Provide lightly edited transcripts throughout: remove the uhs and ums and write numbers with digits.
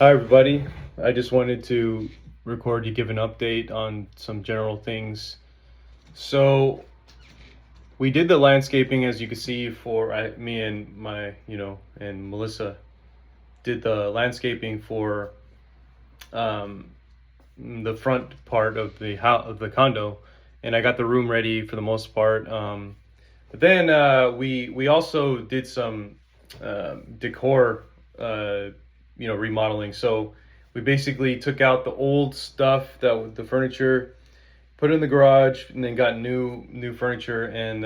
Hi, everybody. I just wanted to record to give an update on some general things. So, we did the landscaping, as you can see, for me and and Melissa did the landscaping for um, the front part of the house of the condo, and I got the room ready for the most part. But then we also did some decor, remodeling. So we basically took out the old stuff the furniture, put it in the garage, and then got new furniture, and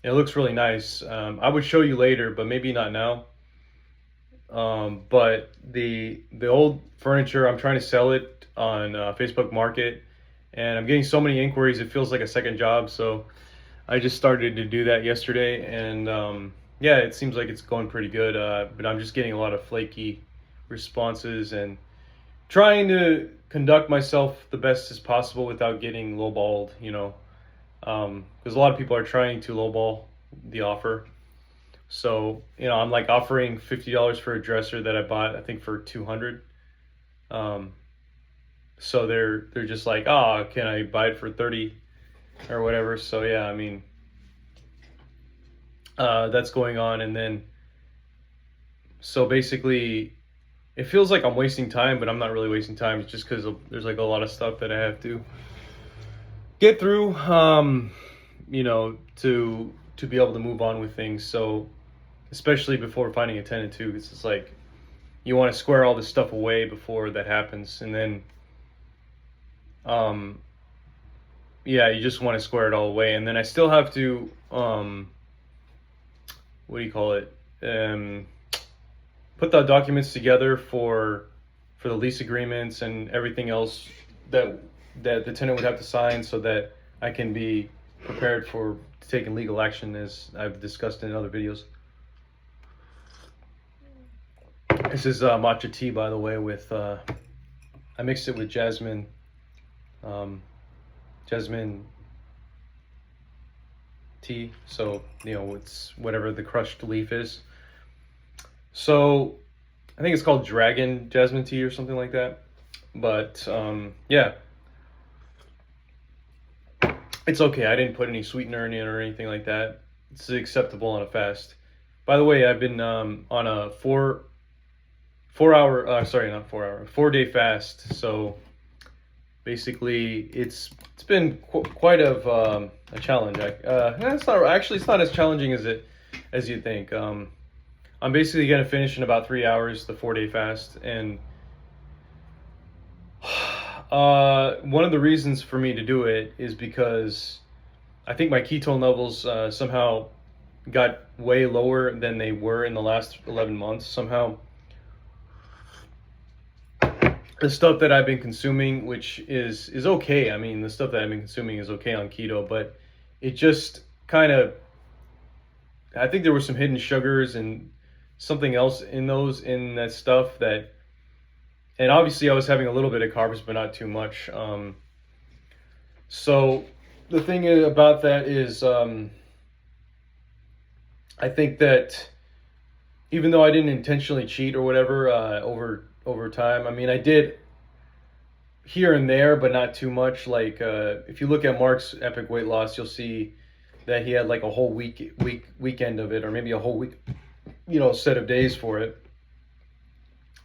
it looks really nice. I would show you later, but maybe not now. But the old furniture, I'm trying to sell it on Facebook Market, and I'm getting so many inquiries. It feels like a second job. So I just started to do that yesterday, and yeah, it seems like it's going pretty good. But I'm just getting a lot of flaky responses and trying to conduct myself the best as possible without getting lowballed. Because a lot of people are trying to lowball the offer. So I'm like offering $50 for a dresser that I bought, I think for 200. Um, so they're just like, oh, can I buy it for 30 or whatever? So yeah, I mean, that's going on, and then so basically, it feels like I'm wasting time, but I'm not really wasting time. It's just because there's like a lot of stuff that I have to get through, to be able to move on with things. So especially before finding a tenant too, it's just like you want to square all this stuff away before that happens, and then um, yeah, you just want to square it all away, and then I still have to what do you call it? Put the documents together for the lease agreements and everything else that the tenant would have to sign so that I can be prepared for taking legal action, as I've discussed in other videos. This is matcha tea, by the way, with I mixed it with um, jasmine tea. So it's whatever the crushed leaf is. So I think it's called dragon jasmine tea or something like that. But yeah, it's okay. I didn't put any sweetener in it or anything like that. It's acceptable on a fast. By the way, I've been on a 4 hour, sorry, not 4 hour, 4 day fast. So basically, it's been quite of a challenge. It's not as challenging as you think. I'm basically gonna finish in about 3 hours the 4 day fast, and one of the reasons for me to do it is because I think my ketone levels somehow got way lower than they were in the last 11 months. Somehow, the stuff that I've been consuming, which is okay. I mean, the stuff that I've been consuming is okay on keto, but it just kind of, I think there were some hidden sugars and something else in that stuff that, and obviously I was having a little bit of carbs, but not too much. So the thing about that is, I think that even though I didn't intentionally cheat or whatever, over time, I mean, I did here and there, but not too much. Like if you look at Mark's epic weight loss, you'll see that he had like a whole weekend of it, or maybe a whole week, set of days for it.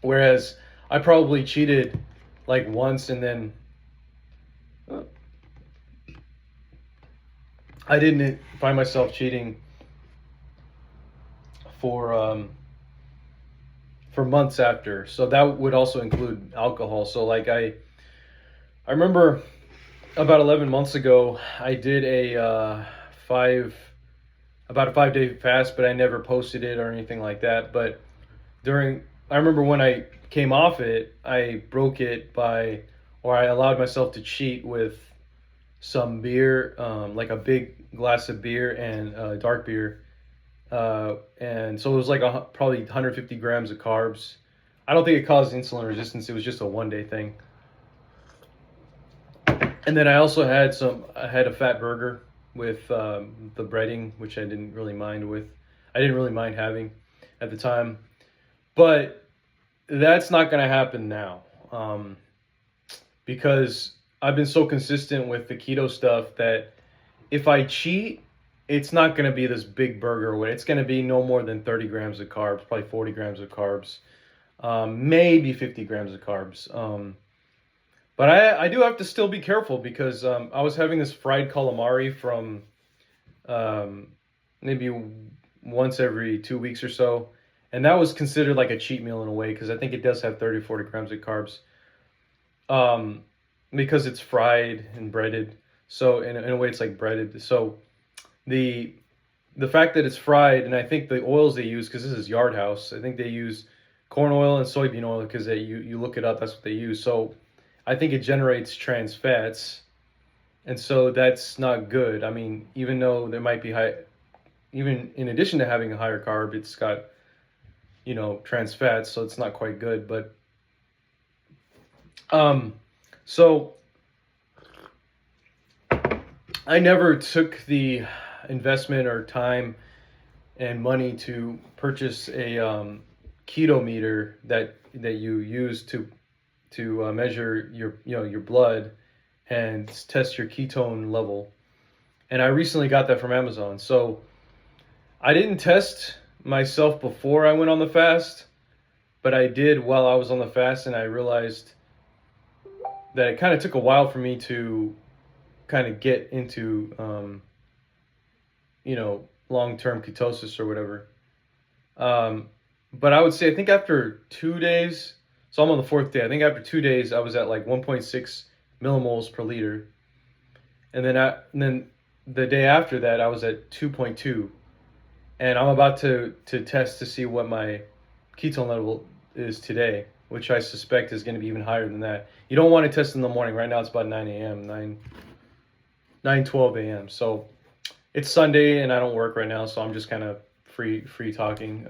Whereas I probably cheated like once, and then I didn't find myself cheating for for months after. So that would also include alcohol. So like I remember about 11 months ago, I did five about a 5 day fast, but I never posted it or anything like that. But I remember when I came off it, I broke it or I allowed myself to cheat with some beer, like a big glass of beer and dark beer. And so it was like probably 150 grams of carbs. I don't think it caused insulin resistance. It was just a 1 day thing. And then I had a fat burger with the breading, which I didn't really mind having at the time. But that's not going to happen now, because I've been so consistent with the keto stuff that if I cheat, it's not going to be this big burger. It's going to be no more than 30 grams of carbs, probably 40 grams of carbs, maybe 50 grams of carbs. But I do have to still be careful because I was having this fried calamari from maybe once every 2 weeks or so. And that was considered like a cheat meal in a way because I think it does have 30, 40 grams of carbs, um, because it's fried and breaded. So in a way, it's like breaded. So the the fact that it's fried, and I think the oils they use, because this is Yard House, I think they use corn oil and soybean oil because you look it up, that's what they use. So I think it generates trans fats, and so that's not good. I mean, even though there might be high, even in addition to having a higher carb, it's got trans fats, so it's not quite good. But um, so I never took the investment or time and money to purchase a keto meter that you use to measure your blood and test your ketone level. And I recently got that from Amazon. So I didn't test myself before I went on the fast, but I did while I was on the fast, and I realized that it kind of took a while for me to kind of get into long-term ketosis or whatever. But I would say I think after 2 days, so I'm on the fourth day. I think after 2 days I was at like 1.6 millimoles per liter, and then the day after that I was at 2.2, and I'm about to test to see what my ketone level is today, which I suspect is going to be even higher than that. You don't want to test in the morning. Right now it's about 9 a.m., 9:12 a.m. So it's Sunday and I don't work right now, so I'm just kind of free talking.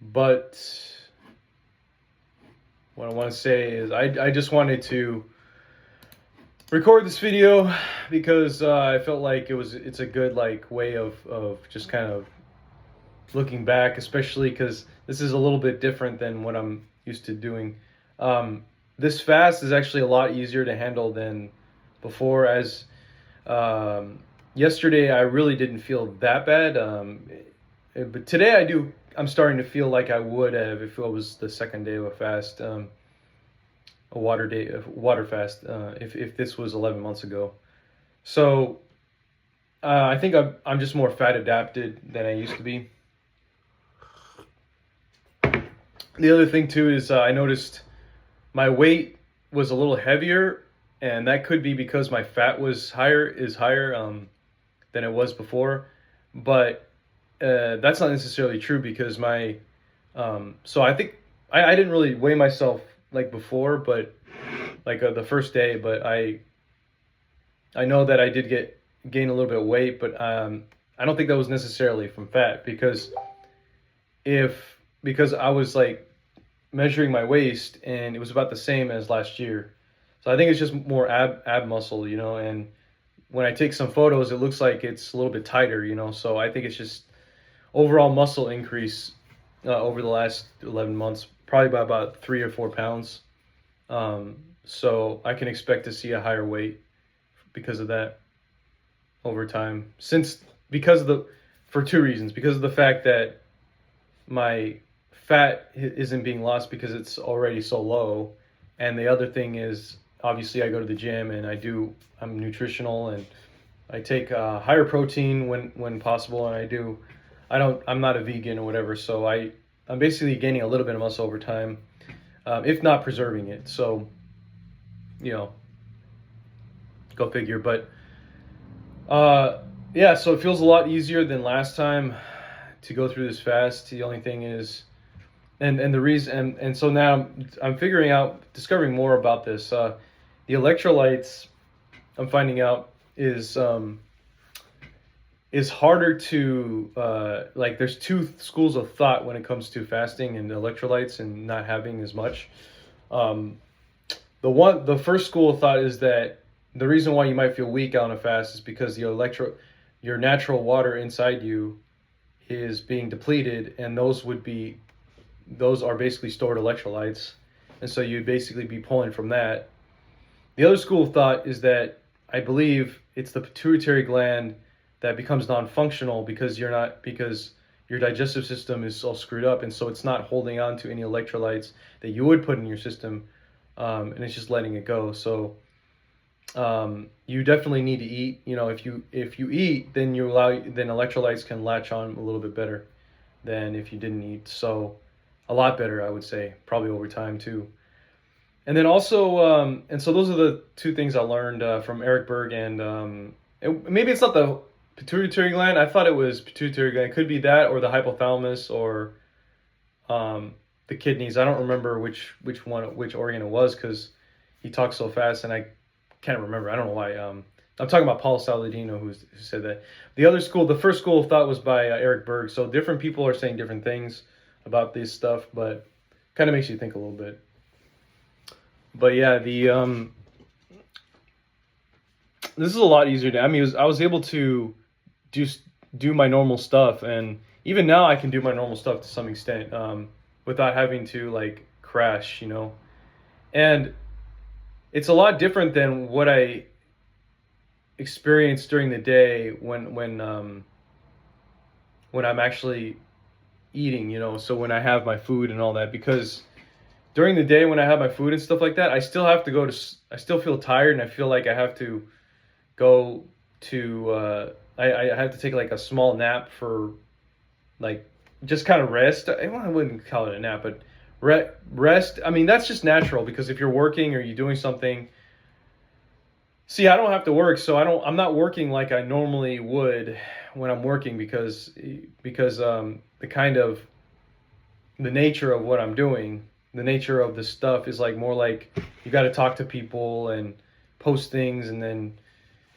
But what I want to say is I just wanted to record this video because I felt like it's a good like way of just kind of looking back, especially because this is a little bit different than what I'm used to doing. This fast is actually a lot easier to handle than before, as yesterday I really didn't feel that bad, but today I'm starting to feel like I would have if it was the second day of a fast, a water fast, if this was 11 months ago. So I think I'm just more fat adapted than I used to be. The other thing too is I noticed my weight was a little heavier, and that could be because my fat is higher than it was before. But that's not necessarily true because so I think I didn't really weigh myself like before, but like the first day. But I know that I did gain a little bit of weight, but I don't think that was necessarily from fat because I was like measuring my waist and it was about the same as last year. So I think it's just more ab muscle, and when I take some photos, it looks like it's a little bit tighter, so I think it's just overall muscle increase over the last 11 months, probably by about 3 or 4 pounds. So I can expect to see a higher weight because of that over time, for two reasons: because of the fact that my fat isn't being lost because it's already so low, and the other thing is obviously I go to the gym and I'm nutritional, and I take higher protein when possible, and I'm not a vegan or whatever, so I'm basically gaining a little bit of muscle over time, if not preserving it. So go figure. But yeah, so it feels a lot easier than last time to go through this fast. The only thing is, and the reason, and so now I'm discovering more about this. The electrolytes, I'm finding out, is harder to like. There's two schools of thought when it comes to fasting and electrolytes and not having as much. The first school of thought is that the reason why you might feel weak on a fast is because your natural water inside you is being depleted, and those would be those are basically stored electrolytes, and so you'd basically be pulling from that. The other school of thought is that I believe it's the pituitary gland that becomes non-functional because your digestive system is all screwed up, and so it's not holding on to any electrolytes that you would put in your system, and it's just letting it go. So you definitely need to eat. If you eat, then then electrolytes can latch on a little bit better than if you didn't eat. So a lot better, I would say, probably over time too. And then also, and so those are the two things I learned from Eric Berg, and maybe it's not the pituitary gland. I thought it was pituitary gland. It could be that, or the hypothalamus, or the kidneys. I don't remember which organ it was because he talks so fast, and I can't remember. I don't know why. I'm talking about Paul Saladino, who said that. The first school of thought was by Eric Berg. So different people are saying different things about this stuff, but kind of makes you think a little bit. But yeah, this is a lot easier to. I mean, I was able to do my normal stuff, and even now I can do my normal stuff to some extent, without having to like crash, And it's a lot different than what I experienced during the day when I'm actually eating, So when I have my food and all that, because during the day when I have my food and stuff like that, I still feel tired, and I feel like I have to go to, I have to take like a small nap for like just kind of rest. I wouldn't call it a nap, but rest. I mean, that's just natural because if you're working or you're doing something, see, I don't have to work, so I'm not working like I normally would when I'm working because the nature of what I'm doing, the nature of the stuff is like more like you got to talk to people and post things, and then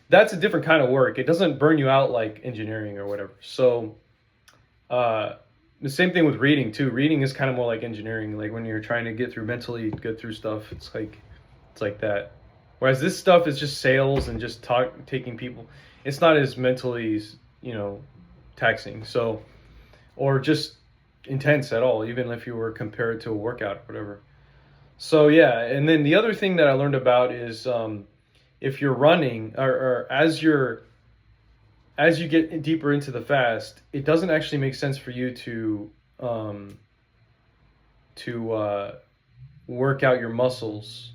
that's a different kind of work. It doesn't burn you out like engineering or whatever. So the same thing with reading too. Reading is kind of more like engineering, like when you're trying to mentally get through stuff. It's like that. Whereas this stuff is just sales and just taking people. It's not as mentally, taxing. So, or just intense at all, even if you were compared to a workout or whatever. So yeah, and then the other thing that I learned about is if you're running or as you get deeper into the fast, it doesn't actually make sense for you to work out your muscles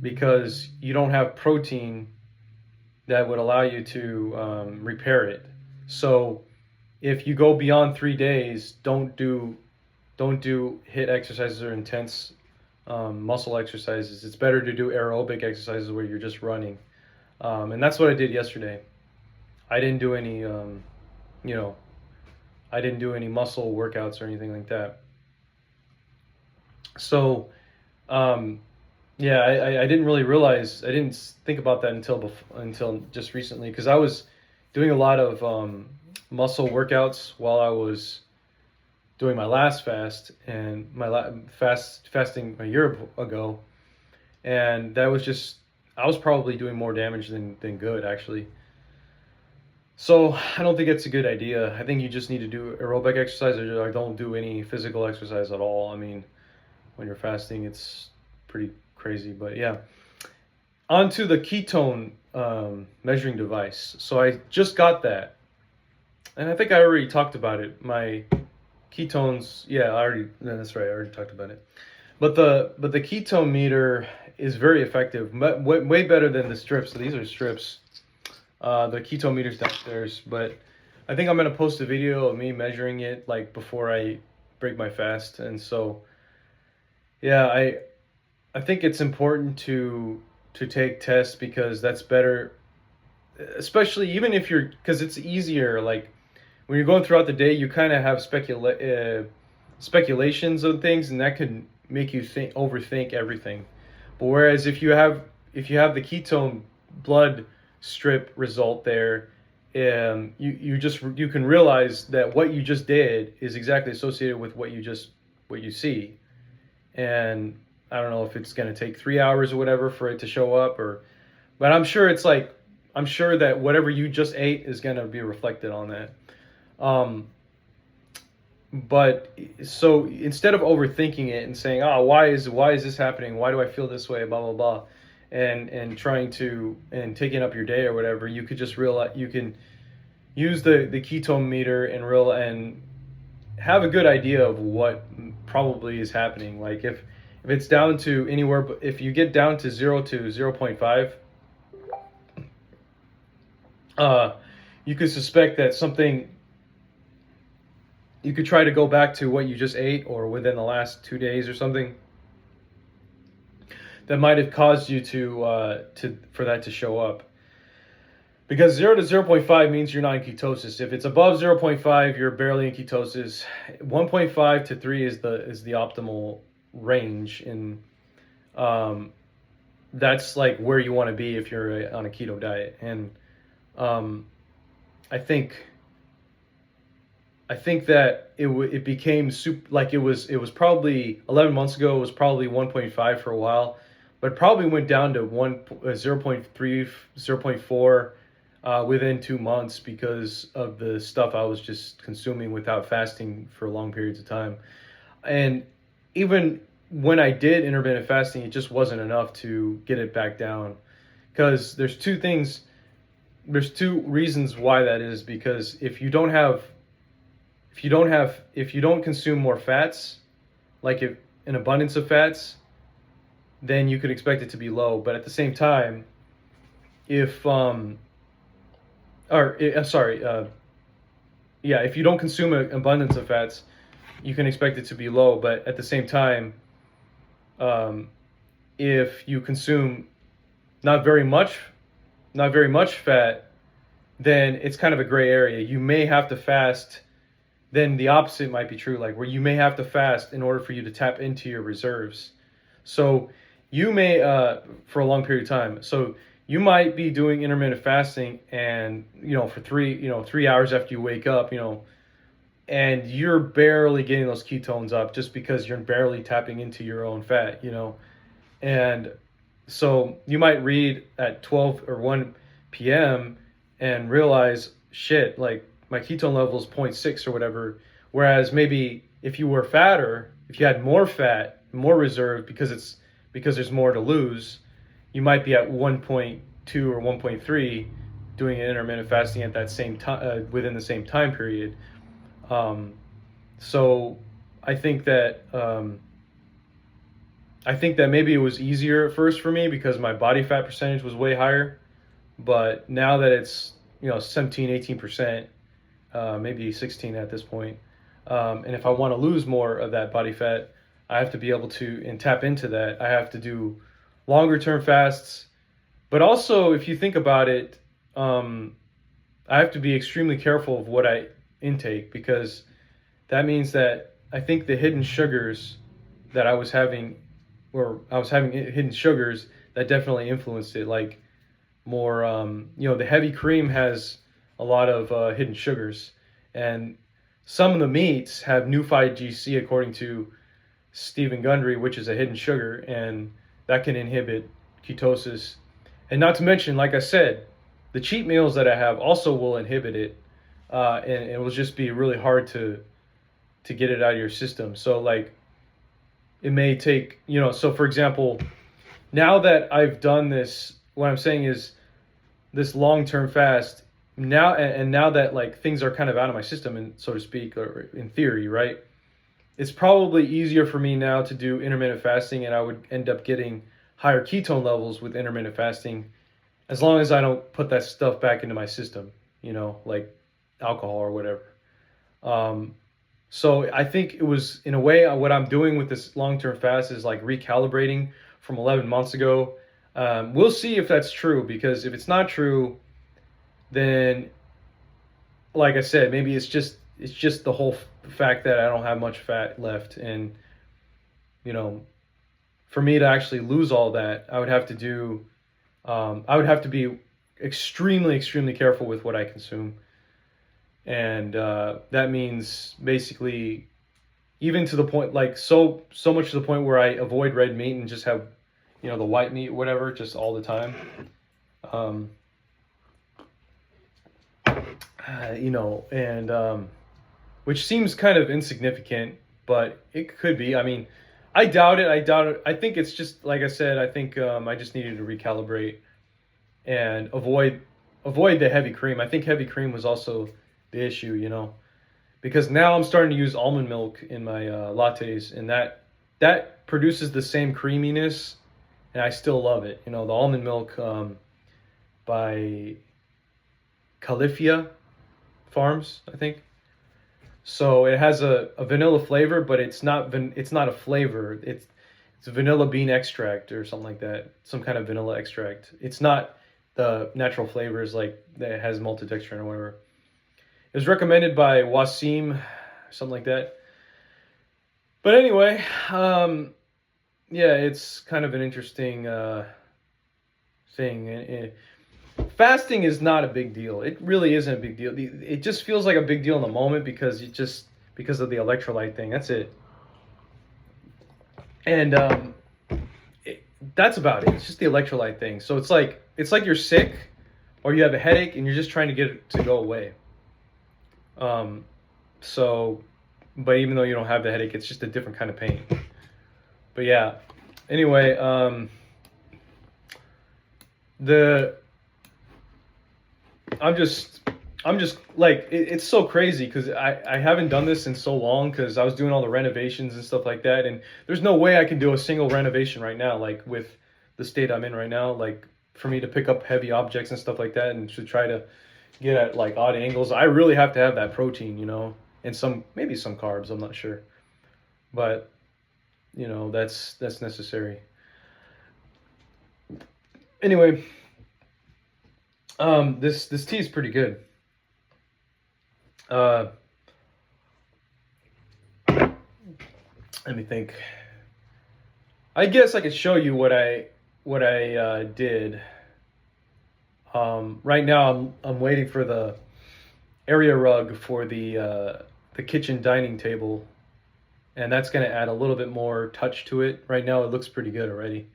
because you don't have protein that would allow you to repair it. So if you go beyond 3 days, don't do HIIT exercises or intense muscle exercises. It's better to do aerobic exercises where you're just running, and that's what I did yesterday. I didn't do any I didn't do any muscle workouts or anything like that. So yeah, I didn't really realize, I didn't think about that until just recently, because I was doing a lot of muscle workouts while I was doing my last fast and fasting a year ago, and that was just, I was probably doing more damage than good actually. So I don't think it's a good idea. I think you just need to do aerobic exercise or don't do any physical exercise at all. I mean, when you're fasting, it's pretty crazy. But yeah, onto the ketone measuring device. So I just got that, and I think I already talked about it. My ketones, that's right, I already talked about it. But the ketone meter is very effective, way better than the strips. So these are strips. The ketone meter's downstairs, but I think I'm gonna post a video of me measuring it like before I break my fast. And so yeah, I think it's important to take tests because that's better, especially even if because it's easier, like when you're going throughout the day, you kind of have speculations of things, and that could make you overthink everything. But whereas if you have the ketone blood strip result there, you can realize that what you just did is exactly associated with what you see. And I don't know if it's going to take 3 hours or whatever for it to show up, but I'm sure that whatever you just ate is going to be reflected on that. but so instead of overthinking it and saying, oh, why is this happening, why do I feel this way, blah blah blah, and trying to and taking up your day or whatever, you could just realize, you can use the ketone meter and have a good idea of what probably is happening. Like if it's down to anywhere, but if you get down to 0 to 0.5, you could suspect that something, you could try to go back to what you just ate or within the last 2 days or something that might have caused you to for that to show up. Because 0 to 0.5 means you're not in ketosis. If it's above 0.5, you're barely in ketosis. 1.5 to 3 is the optimal range, and that's like where you want to be if you're on a keto diet. And um, I think that it became like it was probably 11 months ago. It was probably 1.5 for a while, but it probably went down to 0.3, 0.4 within 2 months because of the stuff I was just consuming without fasting for long periods of time. And even when I did intermittent fasting, it just wasn't enough to get it back down. Because there's two reasons why that is. Because if you don't consume more fats, like if an abundance of fats, then you could expect it to be low. But at the same time, if if you don't consume an abundance of fats, you can expect it to be low. But at the same time, if you consume not very much fat, then it's kind of a gray area. You may have to fast. Then the opposite might be true, like where you may have to fast in order for you to tap into your reserves. So you may, for a long period of time. So you might be doing intermittent fasting, and for 3 hours after you wake up, and you're barely getting those ketones up just because you're barely tapping into your own fat, and so you might read at 12 or 1 p.m. and realize, shit, like my ketone level is 0.6 or whatever. Whereas maybe if you were fatter, if you had more fat, more reserve, because there's more to lose, you might be at 1.2 or 1.3 doing an intermittent fasting at that same time, within the same time period. So I think that maybe it was easier at first for me because my body fat percentage was way higher, but now that it's 17, 18%, maybe 16 at this point, and if I want to lose more of that body fat, I have to be able to and tap into that. I have to do longer term fasts, but also if you think about it, I have to be extremely careful of what I intake, because that means that I think the hidden sugars that I was having hidden sugars that definitely influenced it. Like more, the heavy cream has a lot of hidden sugars, and some of the meats have NU5GC according to Stephen Gundry, which is a hidden sugar, and that can inhibit ketosis. And not to mention, like I said, the cheat meals that I have also will inhibit it, and it will just be really hard to get it out of your system. So like it may take, so for example, now that I've done this, what I'm saying is this long-term fast, now that like things are kind of out of my system, and so to speak, or in theory, right? It's probably easier for me now to do intermittent fasting, and I would end up getting higher ketone levels with intermittent fasting, as long as I don't put that stuff back into my system, like alcohol or whatever. So I think it was, in a way, what I'm doing with this long-term fast is like recalibrating from 11 months ago. We'll see if that's true, because if it's not true, then, like I said, maybe it's just the whole fact that I don't have much fat left. And, for me to actually lose all that, I would have to be extremely, extremely careful with what I consume. And that means basically, even to the point, like so much to the point where I avoid red meat and just have, the white meat, whatever, just all the time. And which seems kind of insignificant, but it could be. I mean, I doubt it. I doubt it. I think it's just like I said. I think I just needed to recalibrate and avoid the heavy cream. I think heavy cream was also the issue, you know, because now I'm starting to use almond milk in my lattes, and that produces the same creaminess, and I still love it. You know, the almond milk by Califia Farms, I think. So it has a vanilla flavor, but it's not a flavor. It's vanilla bean extract or something like that. Some kind of vanilla extract. It's not the natural flavors like that has maltodextrin or whatever. It was recommended by Wasim, something like that. But anyway, yeah, it's kind of an interesting thing. Fasting is not a big deal. It really isn't a big deal. It just feels like a big deal in the moment because because of the electrolyte thing. That's it. And that's about it. It's just the electrolyte thing. So it's like you're sick or you have a headache and you're just trying to get it to go away. So, but even though you don't have the headache, it's just a different kind of pain. But yeah. Anyway, I'm just like it's so crazy because I haven't done this in so long because I was doing all the renovations and stuff like that, and there's no way I can do a single renovation right now, like with the state I'm in right now, like for me to pick up heavy objects and stuff like that and to try to get at like odd angles. I really have to have that protein, you know, and maybe some carbs, I'm not sure, but you know that's necessary. Anyway, this tea is pretty good. Uh, Let me think. I guess I could show you what I did. Right now I'm waiting for the area rug for the kitchen dining table, and that's going to add a little bit more touch to it. Right now it looks pretty good already.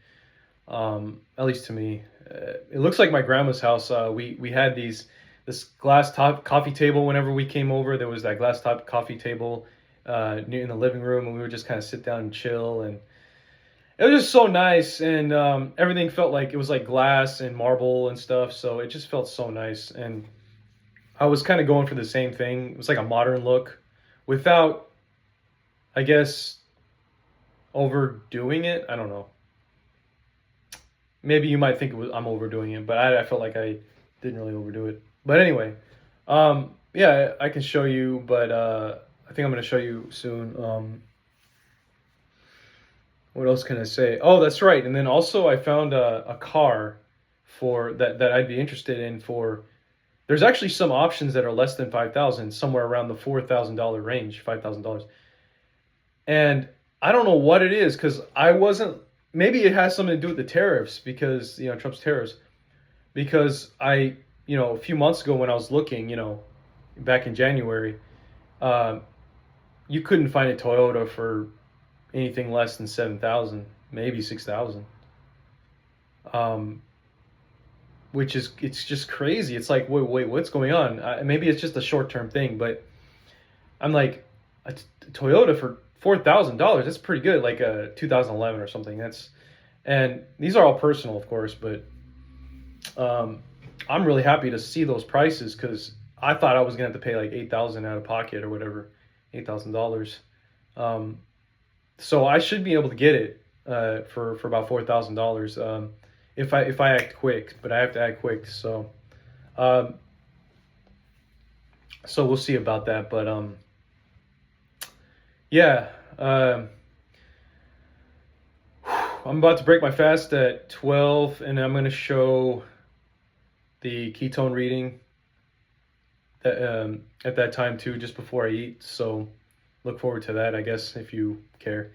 At least to me. It looks like my grandma's house. We had this glass top coffee table whenever we came over. There was that glass top coffee table in the living room, and we would just kind of sit down and chill, and it was just so nice, and everything felt like it was like glass and marble and stuff, so it just felt so nice, and I was kind of going for the same thing. It was like a modern look without, I guess, overdoing it. I don't know. Maybe you might think I'm overdoing it, but I felt like I didn't really overdo it. But anyway, yeah, I can show you, but I think I'm going to show you soon. What else can I say? Oh, that's right. And then also I found a car for that I'd be interested in for. There's actually some options that are less than 5,000, somewhere around the $4,000 range, $5,000. And I don't know what it is because I wasn't. Maybe it has something to do with the tariffs because, you know, Trump's tariffs. Because you know, a few months ago when I was looking, you know, back in January, you couldn't find a Toyota for anything less than 7,000, maybe 6,000. Which is, it's just crazy. It's like, wait, what's going on? Maybe it's just a short-term thing, but I'm like, a Toyota for $4,000, that's pretty good, like a 2011 or something. And these are all personal, of course, but I'm really happy to see those prices because I thought I was gonna have to pay like 8,000 out of pocket or whatever, $8,000. So I should be able to get it for about $4,000 if I act quick, but I have to act quick. So so we'll see about that, but yeah, I'm about to break my fast at 12, and I'm going to show the ketone reading at that time too, just before I eat. So look forward to that, I guess, if you care.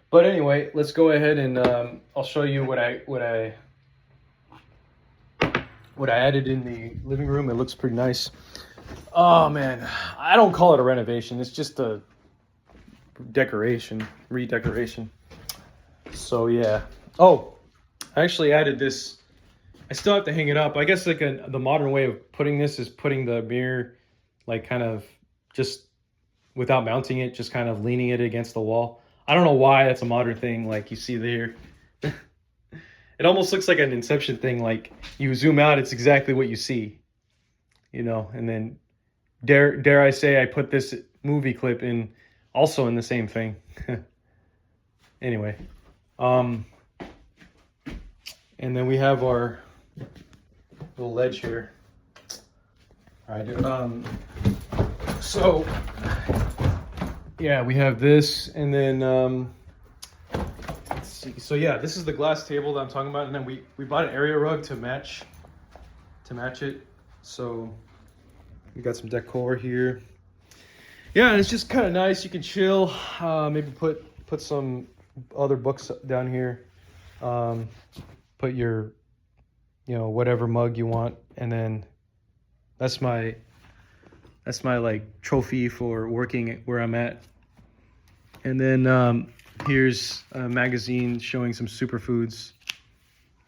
But anyway, let's go ahead and I'll show you what I added in the living room. It looks pretty nice. Oh man, I don't call it a renovation. It's just a redecoration. So yeah. Oh, I actually added this. I still have to hang it up. I guess like the modern way of putting this is putting the mirror like kind of just without mounting it, just kind of leaning it against the wall. I don't know why that's a modern thing, like you see there. It almost looks like an Inception thing, like you zoom out, it's exactly what you see, you know. And then dare I say I put this movie clip in also in the same thing. Anyway, and then we have our little ledge here. All right, so yeah, we have this, and then let's see. So yeah, this is the glass table that I'm talking about, and then we bought an area rug to match it. So we got some decor here. Yeah, and it's just kind of nice. You can chill. Maybe put some other books down here. Put your, you know, whatever mug you want, and then that's my like trophy for working where I'm at. And then here's a magazine showing some superfoods.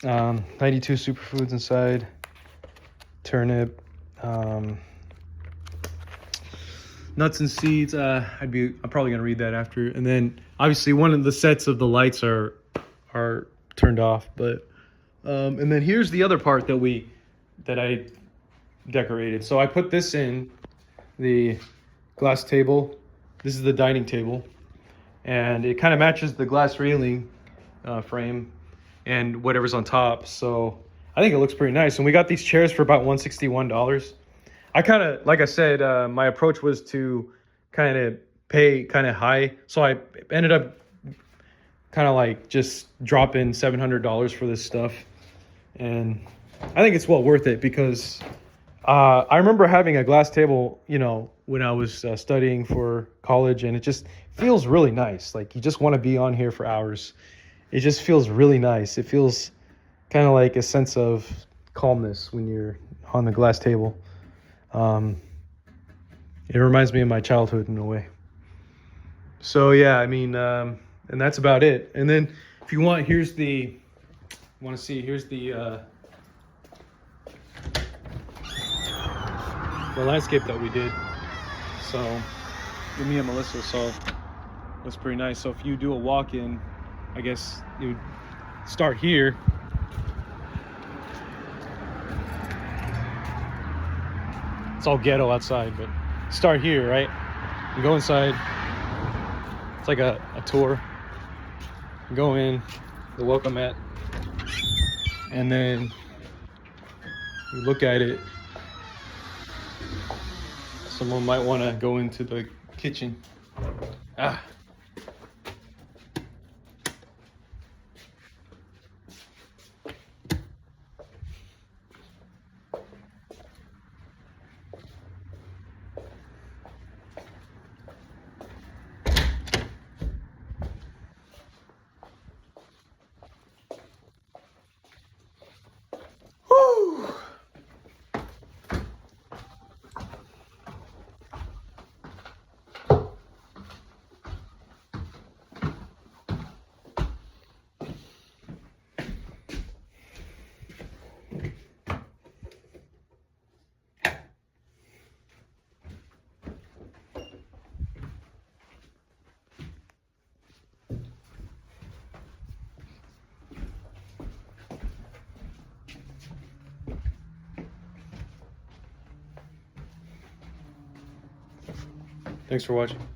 92 superfoods inside. Turnip. Nuts and seeds. I'm probably gonna read that after. And then obviously one of the sets of the lights are turned off. But and then here's the other part that I decorated. So I put this in the glass table. This is the dining table, and it kind of matches the glass railing frame and whatever's on top. So I think it looks pretty nice. And we got these chairs for about $161. I kind of, like I said, my approach was to kind of pay kind of high. So I ended up kind of like just dropping $700 for this stuff. And I think it's well worth it because I remember having a glass table, you know, when I was studying for college, and it just feels really nice. Like you just want to be on here for hours. It just feels really nice. It feels kind of like a sense of calmness when you're on the glass table. It reminds me of my childhood in a way. So yeah, I mean, and that's about it. And then if you want, here's the landscape that we did. So me and Melissa saw was pretty nice. So if you do a walk-in, I guess you would start here. It's all ghetto outside, but start here, right? You go inside. It's like a tour. You go in, the welcome mat, and then you look at it. Someone might want to go into the kitchen. Thanks for watching.